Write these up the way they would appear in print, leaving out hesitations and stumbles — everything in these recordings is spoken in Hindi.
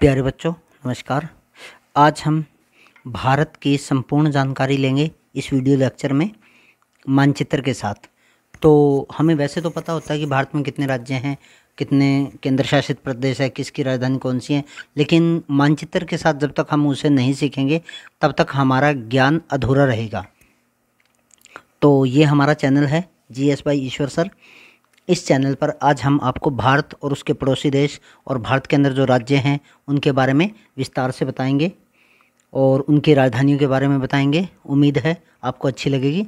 प्यारे बच्चों नमस्कार। आज हम भारत की संपूर्ण जानकारी लेंगे इस वीडियो लेक्चर में मानचित्र के साथ। तो हमें वैसे तो पता होता है कि भारत में कितने राज्य हैं, कितने केंद्र शासित प्रदेश है, किसकी राजधानी कौन सी है, लेकिन मानचित्र के साथ जब तक हम उसे नहीं सीखेंगे तब तक हमारा ज्ञान अधूरा रहेगा। तो ये हमारा चैनल है GS बाय ईश्वर सर। इस चैनल पर आज हम आपको भारत और उसके पड़ोसी देश और भारत के अंदर जो राज्य हैं उनके बारे में विस्तार से बताएंगे और उनकी राजधानियों के बारे में बताएंगे। उम्मीद है आपको अच्छी लगेगी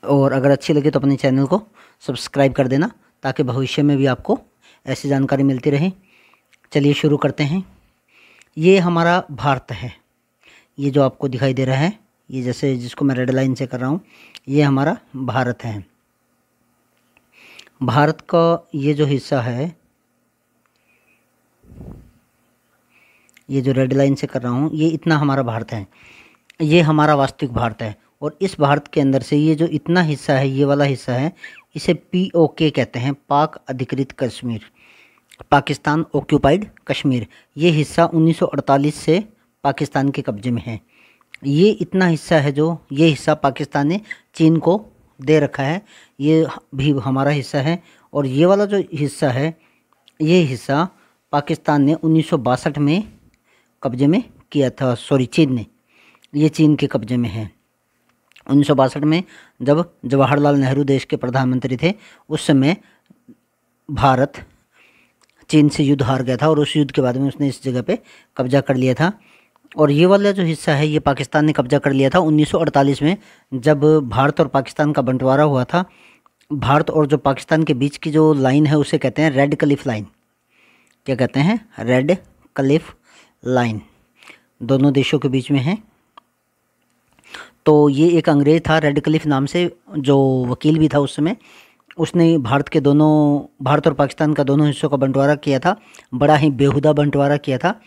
और अगर अच्छी लगे तो अपने चैनल को सब्सक्राइब कर देना ताकि भविष्य में भी आपको ऐसी जानकारी मिलती रहे। चलिए शुरू करते हैं। ये हमारा भारत है, ये जो आपको दिखाई दे रहा है, ये जैसे जिसको मैं रेड लाइन से कर रहा हूँ, ये हमारा भारत है। भारत का ये जो हिस्सा है, ये जो रेड लाइन से कर रहा हूँ, ये इतना हमारा भारत है, ये हमारा वास्तविक भारत है। और इस भारत के अंदर से ये जो इतना हिस्सा है, ये वाला हिस्सा है, इसे POK कहते हैं, पाक अधिकृत कश्मीर, पाकिस्तान ऑक्यूपाइड कश्मीर। ये हिस्सा 1948 से पाकिस्तान के कब्जे में है। ये इतना हिस्सा है जो ये हिस्सा पाकिस्तान ने चीन को दे रखा है, ये भी हमारा हिस्सा है। और ये वाला जो हिस्सा है, ये हिस्सा पाकिस्तान ने 1962 में कब्जे में किया था, चीन ने, ये चीन के कब्जे में है। 1962 में जब जवाहरलाल नेहरू देश के प्रधानमंत्री थे, उस समय भारत चीन से युद्ध हार गया था और उस युद्ध के बाद में उसने इस जगह पे कब्जा कर लिया था। और ये वाला जो हिस्सा है, ये पाकिस्तान ने कब्जा कर लिया था 1948 में, जब भारत और पाकिस्तान का बंटवारा हुआ था। भारत और जो पाकिस्तान के बीच की जो लाइन है उसे कहते हैं रेड क्लिफ लाइन। क्या कहते हैं? रेड क्लिफ लाइन, दोनों देशों के बीच में है। तो ये एक अंग्रेज़ था रेड क्लिफ नाम से, जो वकील भी था उस समय। उसने भारत और पाकिस्तान का दोनों हिस्सों का बंटवारा किया था। बड़ा ही बेहुदा बंटवारा किया था।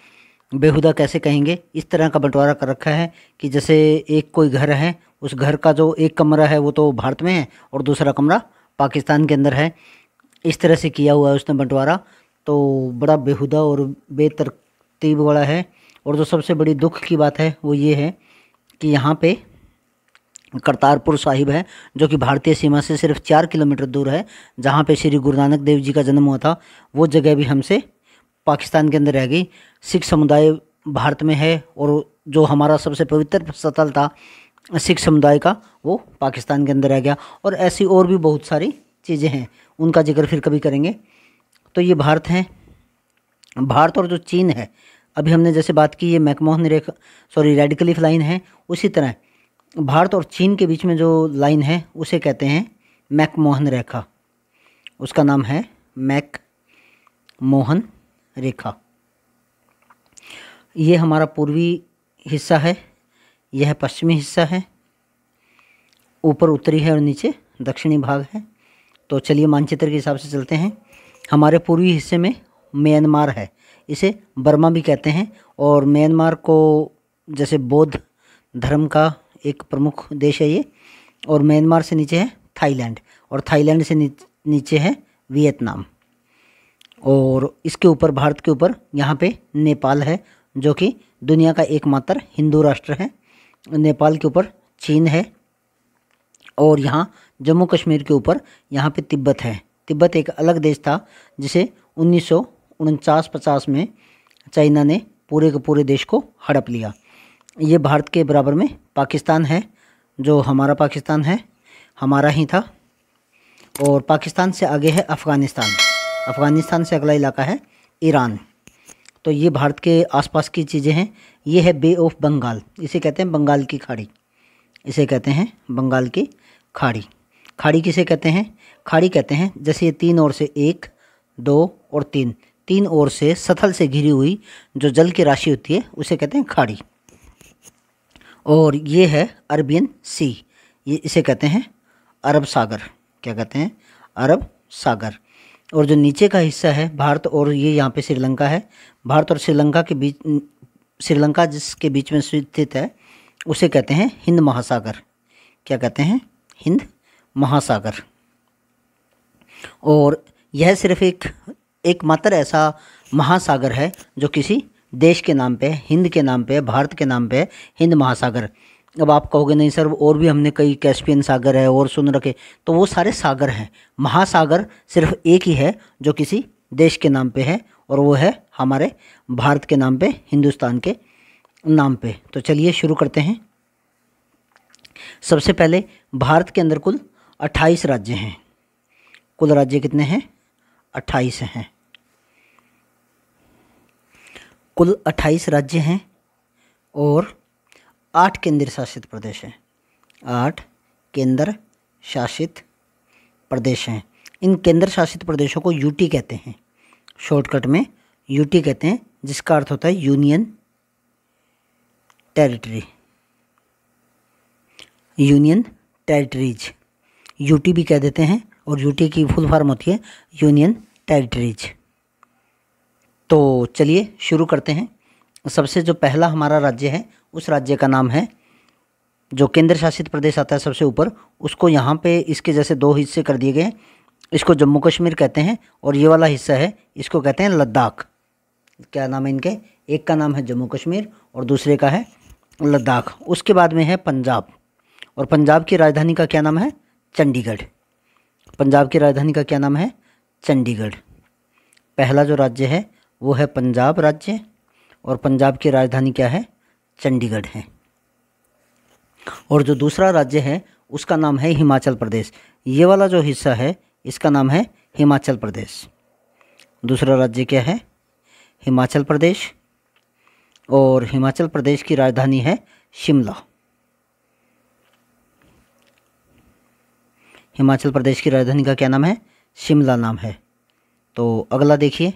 बेहुदा कैसे कहेंगे, इस तरह का बंटवारा कर रखा है कि जैसे एक कोई घर है, उस घर का जो एक कमरा है वो तो भारत में है और दूसरा कमरा पाकिस्तान के अंदर है। इस तरह से किया हुआ है उसने बंटवारा। तो बड़ा बेहुदा और बेतरतीब वाला है। और जो सबसे बड़ी दुख की बात है वो ये है कि यहाँ पे करतारपुर साहिब है, जो कि भारतीय सीमा से सिर्फ 4 किलोमीटर दूर है, जहाँ पे श्री गुरु नानक देव जी का जन्म हुआ था। वो जगह भी हमसे पाकिस्तान के अंदर रह गई। सिख समुदाय भारत में है और जो हमारा सबसे पवित्र स्थल था सिख समुदाय का, वो पाकिस्तान के अंदर रह गया। और ऐसी और भी बहुत सारी चीज़ें हैं, उनका जिक्र फिर कभी करेंगे। तो ये भारत है। भारत और जो चीन है, अभी हमने जैसे बात की, ये मैकमोहन रेखा रेड क्लिफ लाइन है, उसी तरह भारत और चीन के बीच में जो लाइन है उसे कहते हैं मैकमोहन रेखा। उसका नाम है मैकमोहन रेखा। ये हमारा पूर्वी हिस्सा है, यह पश्चिमी हिस्सा है, ऊपर उत्तरी है और नीचे दक्षिणी भाग है। तो चलिए मानचित्र के हिसाब से चलते हैं। हमारे पूर्वी हिस्से में म्यांमार है, इसे बर्मा भी कहते हैं। और म्यांमार को जैसे बौद्ध धर्म का एक प्रमुख देश है ये। और म्यांमार से नीचे है थाईलैंड, और थाईलैंड से नीचे है वियतनाम। और इसके ऊपर, भारत के ऊपर, यहाँ पे नेपाल है, जो कि दुनिया का एकमात्र हिंदू राष्ट्र है। नेपाल के ऊपर चीन है। और यहाँ जम्मू कश्मीर के ऊपर यहाँ पे तिब्बत है। तिब्बत एक अलग देश था जिसे 1949-50 में चाइना ने पूरे के पूरे देश को हड़प लिया। ये भारत के बराबर में पाकिस्तान है, जो हमारा पाकिस्तान है, हमारा ही था। और पाकिस्तान से आगे है अफ़गानिस्तान। अफ़गानिस्तान से अगला इलाका है ईरान। तो ये भारत के आसपास की चीज़ें हैं। ये है बे ऑफ बंगाल, इसे कहते हैं बंगाल की खाड़ी, इसे कहते हैं बंगाल की खाड़ी। खाड़ी किसे कहते हैं? खाड़ी कहते हैं जैसे ये तीन ओर से 1, 2 और 3 ओर से सतह से घिरी हुई जो जल की राशि होती है उसे कहते हैं खाड़ी। और ये है अरबियन सी, ये इसे कहते हैं अरब सागर। क्या कहते हैं? अरब सागर। और जो नीचे का हिस्सा है भारत, और ये यहाँ पे श्रीलंका है, भारत और श्रीलंका के बीच, श्रीलंका जिसके बीच में स्थित है उसे कहते हैं हिंद महासागर। क्या कहते हैं? हिंद महासागर। और यह सिर्फ एकमात्र ऐसा महासागर है जो किसी देश के नाम पे है, हिंद के नाम पे है, भारत के नाम पे है, हिंद महासागर। अब आप कहोगे नहीं सर और भी हमने कई कैस्पियन सागर है और सुन रखे, तो वो सारे सागर हैं। महासागर सिर्फ एक ही है जो किसी देश के नाम पे है और वो है हमारे भारत के नाम पे, हिंदुस्तान के नाम पे। तो चलिए शुरू करते हैं। सबसे पहले भारत के अंदर कुल 28 राज्य हैं। कुल राज्य कितने हैं? 28 हैं। कुल 28 राज्य हैं और 8 केंद्र शासित प्रदेश हैं। 8 केंद्र शासित प्रदेश हैं। इन केंद्र शासित प्रदेशों को यूटी कहते हैं, शॉर्टकट में यूटी कहते हैं, जिसका अर्थ होता है union territory, union territories. UT भी कह देते हैं और यूटी की फुल फॉर्म होती है यूनियन टेरिटरीज। तो चलिए शुरू करते हैं। सबसे जो पहला हमारा राज्य है उस राज्य का नाम है, जो केंद्र शासित प्रदेश आता है सबसे ऊपर, उसको यहाँ पे इसके जैसे 2 हिस्से कर दिए गए हैं। इसको जम्मू कश्मीर कहते हैं और ये वाला हिस्सा है इसको कहते हैं लद्दाख। क्या नाम है इनके? एक का नाम है जम्मू कश्मीर और दूसरे का है लद्दाख। उसके बाद में है पंजाब, और पंजाब की राजधानी का क्या नाम है? चंडीगढ़। पंजाब की राजधानी का क्या नाम है? चंडीगढ़। पहला जो राज्य है वो है पंजाब राज्य और पंजाब की राजधानी क्या है? चंडीगढ़ है। और जो दूसरा राज्य है उसका नाम है हिमाचल प्रदेश। ये वाला जो हिस्सा है इसका नाम है हिमाचल प्रदेश। दूसरा राज्य क्या है? हिमाचल प्रदेश, और हिमाचल प्रदेश की राजधानी है शिमला। हिमाचल प्रदेश की राजधानी का क्या नाम है? शिमला नाम है। तो अगला देखिए,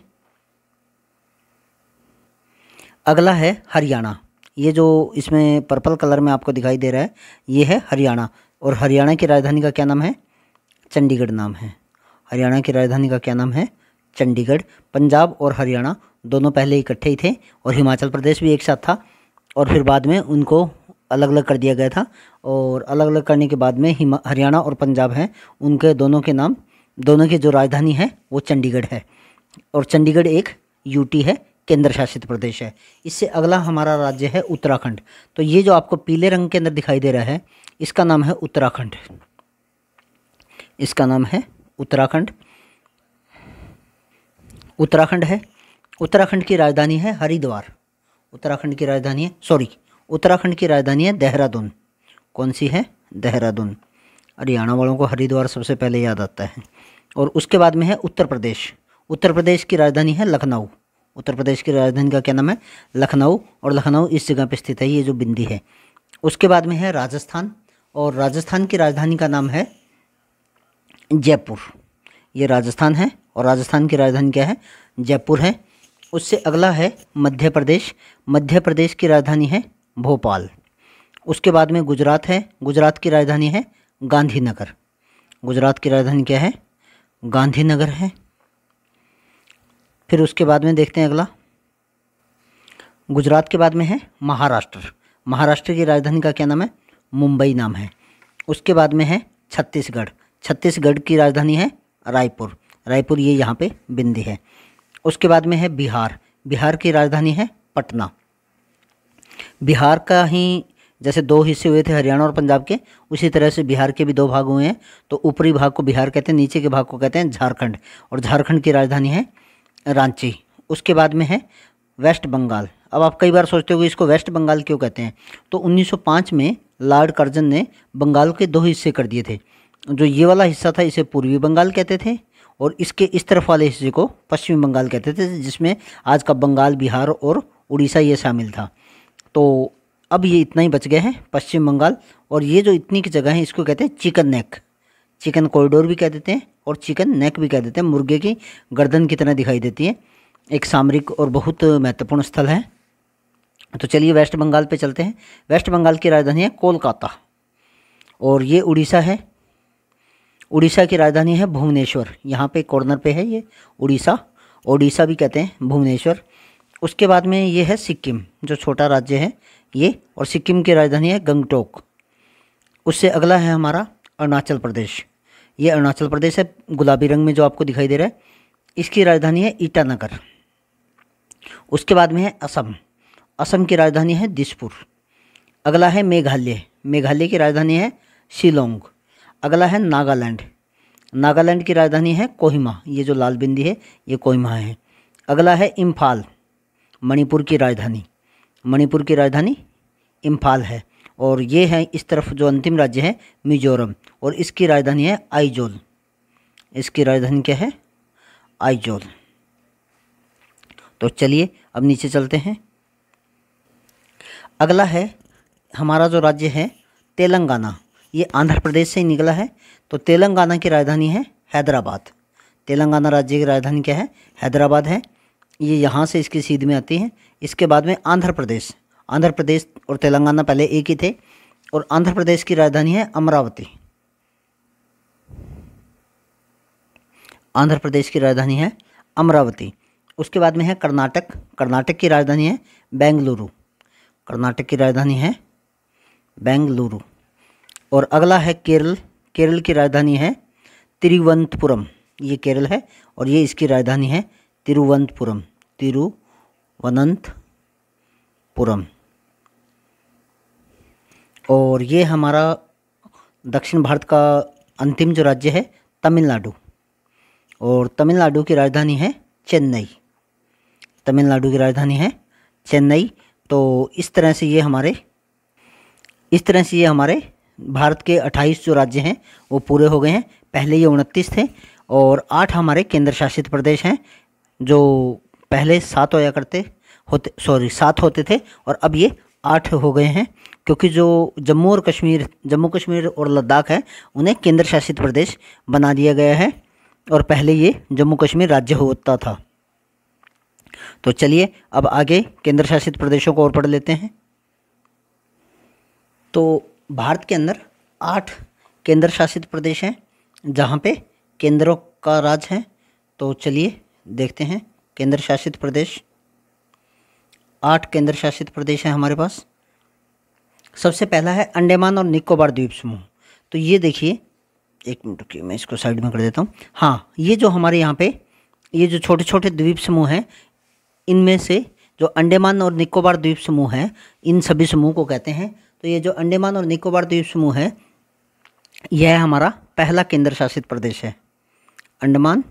अगला है हरियाणा। ये जो इसमें पर्पल कलर में आपको दिखाई दे रहा है ये है हरियाणा, और हरियाणा की राजधानी का क्या नाम है? चंडीगढ़ नाम है। हरियाणा की राजधानी का क्या नाम है? चंडीगढ़। पंजाब और हरियाणा दोनों पहले इकट्ठे ही थे और हिमाचल प्रदेश भी एक साथ था, और फिर बाद में उनको अलग अलग कर दिया गया था, और अलग अलग करने के बाद में हरियाणा और पंजाब हैं, उनके दोनों के नाम, दोनों की जो राजधानी है वो चंडीगढ़ है, और चंडीगढ़ एक यूटी है, केंद्र शासित प्रदेश है। इससे अगला हमारा राज्य है उत्तराखंड। तो ये जो आपको पीले रंग के अंदर दिखाई दे रहा है इसका नाम है उत्तराखंड। इसका नाम है उत्तराखंड। उत्तराखंड है। उत्तराखंड की राजधानी है हरिद्वार। उत्तराखंड की राजधानी है, उत्तराखंड की राजधानी है देहरादून। कौन सी है? देहरादून। हरियाणा वालों को हरिद्वार सबसे पहले याद आता है। और उसके बाद में है उत्तर प्रदेश। उत्तर प्रदेश की राजधानी है लखनऊ। उत्तर प्रदेश की राजधानी का क्या नाम है? लखनऊ, और लखनऊ इस जगह पे स्थित है, ये जो बिंदी है। उसके बाद में है राजस्थान, और राजस्थान की राजधानी का नाम है जयपुर। ये राजस्थान है और राजस्थान की राजधानी क्या है? जयपुर है। उससे अगला है मध्य प्रदेश। मध्य प्रदेश की राजधानी है भोपाल। उसके बाद में गुजरात है। गुजरात की राजधानी है गांधीनगर। गुजरात की राजधानी क्या है? गांधीनगर है। फिर उसके बाद में देखते हैं अगला, गुजरात के बाद में है महाराष्ट्र। महाराष्ट्र की राजधानी का क्या नाम है? मुंबई नाम है। उसके बाद में है छत्तीसगढ़। छत्तीसगढ़ की राजधानी है रायपुर। रायपुर ये यहाँ पे बिंदी है। उसके बाद में है बिहार। बिहार की राजधानी है पटना। बिहार का ही जैसे 2 हिस्से हुए थे हरियाणा और पंजाब के, उसी तरह से बिहार के भी 2 भाग हुए हैं। तो ऊपरी भाग को बिहार कहते हैं, नीचे के भाग को कहते हैं झारखंड, और झारखंड की राजधानी है रांची। उसके बाद में है वेस्ट बंगाल। अब आप कई बार सोचते हो कि इसको वेस्ट बंगाल क्यों कहते हैं, तो 1905 में लॉर्ड कर्जन ने बंगाल के 2 हिस्से कर दिए थे। जो ये वाला हिस्सा था इसे पूर्वी बंगाल कहते थे, और इसके इस तरफ वाले हिस्से को पश्चिमी बंगाल कहते थे, जिसमें आज का बंगाल, बिहार और उड़ीसा ये शामिल था। तो अब ये इतना ही बच गए हैं पश्चिम बंगाल, और ये जो इतनी की जगह है इसको कहते हैं चिकन नेक। चिकन कॉरिडोर भी कह देते हैं और चिकन नेक भी कह देते हैं। मुर्गे की गर्दन की तरह दिखाई देती है। एक सामरिक और बहुत महत्वपूर्ण स्थल है। तो चलिए वेस्ट बंगाल पे चलते हैं। वेस्ट बंगाल की राजधानी है कोलकाता, और ये उड़ीसा है। उड़ीसा की राजधानी है भुवनेश्वर। यहाँ पे कॉर्नर पे है ये उड़ीसा, ओडिशा भी कहते हैं, भुवनेश्वर। उसके बाद में ये है सिक्किम, जो छोटा राज्य है ये, और सिक्किम की राजधानी है गंगटोक। उससे अगला है हमारा अरुणाचल प्रदेश। ये अरुणाचल प्रदेश है, गुलाबी रंग में जो आपको दिखाई दे रहा है। इसकी राजधानी है ईटानगर। उसके बाद में है असम, असम की राजधानी है दिसपुर। अगला है मेघालय, मेघालय की राजधानी है शिलोंग। अगला है नागालैंड, नागालैंड की राजधानी है कोहिमा, ये जो लाल बिंदी है ये कोहिमा है। अगला है इम्फाल, मणिपुर की राजधानी, मणिपुर की राजधानी इम्फाल है। और ये है इस तरफ जो अंतिम राज्य है मिजोरम, और इसकी राजधानी है आइजोल, इसकी राजधानी क्या है आइजोल। तो चलिए अब नीचे चलते हैं। अगला है हमारा जो राज्य है तेलंगाना, ये आंध्र प्रदेश से ही निकला है। तो तेलंगाना की राजधानी है हैदराबाद, तेलंगाना राज्य की राजधानी क्या है हैदराबाद है, ये यहाँ से इसकी सीध में आती है। इसके बाद में आंध्र प्रदेश, आंध्र प्रदेश और तेलंगाना पहले एक ही थे, और आंध्र प्रदेश की राजधानी है अमरावती, आंध्र प्रदेश की राजधानी है अमरावती। उसके बाद में है कर्नाटक, कर्नाटक की राजधानी है बेंगलुरु, कर्नाटक की राजधानी है बेंगलुरु। और अगला है केरल, केरल की राजधानी है तिरुवनंतपुरम, ये केरल है और ये इसकी राजधानी है तिरुवनंतपुरम, तिरुवनंतपुरम। और ये हमारा दक्षिण भारत का अंतिम जो राज्य है तमिलनाडु, और तमिलनाडु की राजधानी है चेन्नई, तमिलनाडु की राजधानी है चेन्नई। तो इस तरह से ये हमारे भारत के 28 जो राज्य हैं वो पूरे हो गए हैं। पहले ये 29 थे और 8 हमारे केंद्र शासित प्रदेश हैं, जो पहले 7 होते थे और अब ये 8 हो गए हैं, क्योंकि जो जम्मू कश्मीर और लद्दाख है उन्हें केंद्र शासित प्रदेश बना दिया गया है, और पहले ये जम्मू कश्मीर राज्य होता था। तो चलिए अब आगे केंद्र शासित प्रदेशों को और पढ़ लेते हैं। तो भारत के अंदर 8 केंद्र शासित प्रदेश हैं जहाँ पे केंद्रों का राज है। तो चलिए देखते हैं केंद्र शासित प्रदेश। 8 केंद्र शासित प्रदेश हैं हमारे पास। सबसे पहला है अंडमान और निकोबार द्वीप समूह। तो ये देखिए, एक मिनट रुकिए मैं इसको साइड में कर देता हूँ। हाँ, ये जो हमारे यहाँ पे ये जो छोटे छोटे द्वीप समूह हैं, इनमें से जो अंडमान और निकोबार द्वीप समूह है, इन सभी समूह को कहते हैं। तो ये जो अंडमान और निकोबार द्वीप समूह है, यह हमारा पहला केंद्र शासित प्रदेश है, अंडमान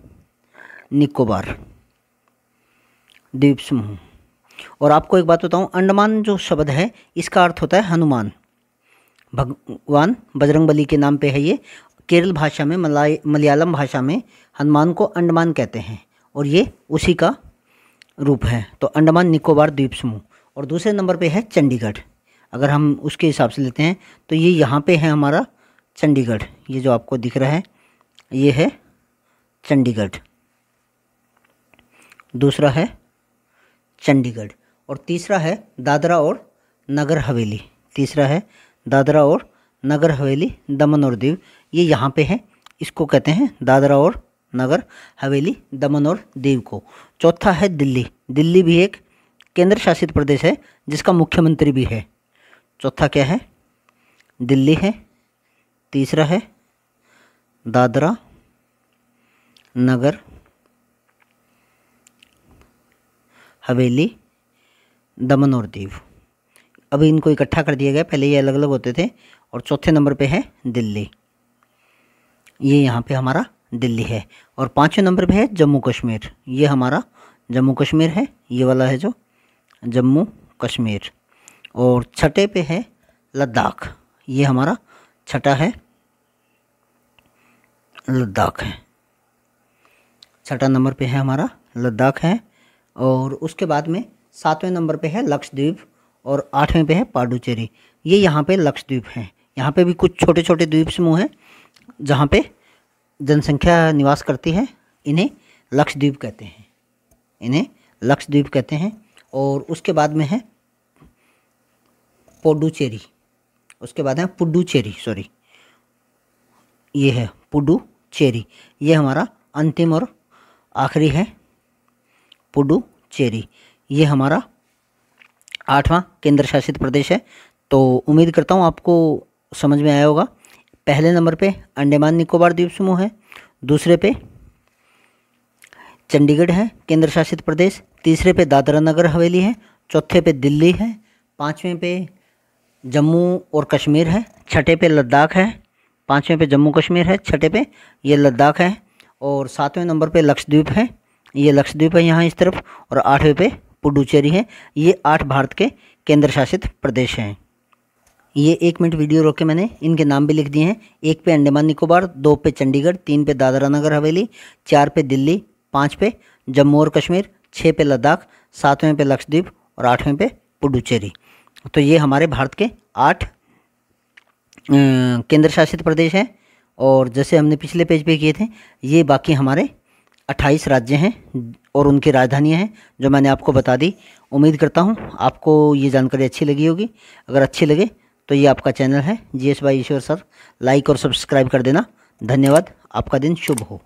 निकोबार द्वीप समूह। और आपको एक बात बताऊं, अंडमान जो शब्द है इसका अर्थ होता है हनुमान, भगवान बजरंगबली के नाम पे है ये। केरल भाषा में, मलयालम भाषा में हनुमान को अंडमान कहते हैं और ये उसी का रूप है। तो अंडमान निकोबार द्वीप समूह। और दूसरे नंबर पे है चंडीगढ़। अगर हम उसके हिसाब से लेते हैं तो ये यहाँ पे है हमारा चंडीगढ़, ये जो आपको दिख रहा है ये है चंडीगढ़, दूसरा है चंडीगढ़। और तीसरा है दादरा और नगर हवेली, तीसरा है दादरा और नगर हवेली, दमन और दीव, ये यहाँ पे है, इसको कहते हैं दादरा और नगर हवेली, दमन और दीव को। चौथा है दिल्ली, दिल्ली भी एक केंद्र शासित प्रदेश है जिसका मुख्यमंत्री भी है। चौथा क्या है, दिल्ली है। तीसरा है दादरा नगर हवेली, दमन और दीव। अभी इनको इकट्ठा कर दिया गया, पहले ये अलग अलग होते थे। और चौथे नंबर पे है दिल्ली, ये यहाँ पे हमारा दिल्ली है। और 5वें नंबर पे है जम्मू कश्मीर, ये हमारा जम्मू कश्मीर है, ये वाला है जो जम्मू कश्मीर। और छठे पे है लद्दाख, ये हमारा छठा है लद्दाख है, छठा नंबर पे है हमारा लद्दाख है। और उसके बाद में 7वें नंबर पे है लक्षद्वीप और 8वें पे है पांडुचेरी, ये यहाँ पे लक्षद्वीप हैं। यहाँ पे भी कुछ छोटे छोटे द्वीप समूह हैं जहाँ पे जनसंख्या निवास करती है, इन्हें लक्षद्वीप कहते हैं, इन्हें लक्षद्वीप कहते हैं। और उसके बाद में है पुडुचेरी, उसके बाद है पुडुचेरी, सॉरी ये है पुडुचेरी, ये हमारा अंतिम और आखिरी है पुडुचेरी, ये हमारा 8वां केंद्र शासित प्रदेश है। तो उम्मीद करता हूँ आपको समझ में आया होगा। पहले नंबर पे अंडमान निकोबार द्वीप समूह है, दूसरे पे चंडीगढ़ है केंद्र शासित प्रदेश, तीसरे पे दादरा नगर हवेली है, चौथे पे दिल्ली है, पाँचवें पे जम्मू और कश्मीर है, छठे पे लद्दाख है, पाँचवें पे जम्मू कश्मीर है, छठे पे ये लद्दाख है, और सातवें नंबर पे लक्षद्वीप है, ये लक्षद्वीप है यहाँ इस तरफ, और आठवें पे पुडुचेरी है। ये 8 भारत के केंद्र शासित प्रदेश हैं। ये 1 मिनट वीडियो रोक के मैंने इनके नाम भी लिख दिए हैं। 1 पे अंडमान निकोबार, 2 पे चंडीगढ़, 3 पे दादरा नगर हवेली, 4 पे दिल्ली, 5 पे जम्मू और कश्मीर, 6 पे लद्दाख, 7वें पे लक्षद्वीप और 8वें पे पुडुचेरी। तो ये हमारे भारत के 8 केंद्र शासित प्रदेश हैं। और जैसे हमने पिछले पेज पे किए थे, ये बाकी हमारे 28 राज्य हैं और उनकी राजधानियां हैं जो मैंने आपको बता दी। उम्मीद करता हूँ आपको ये जानकारी अच्छी लगी होगी। अगर अच्छी लगे तो ये आपका चैनल है GS बाय ईश्वर सर, लाइक और सब्सक्राइब कर देना। धन्यवाद। आपका दिन शुभ हो।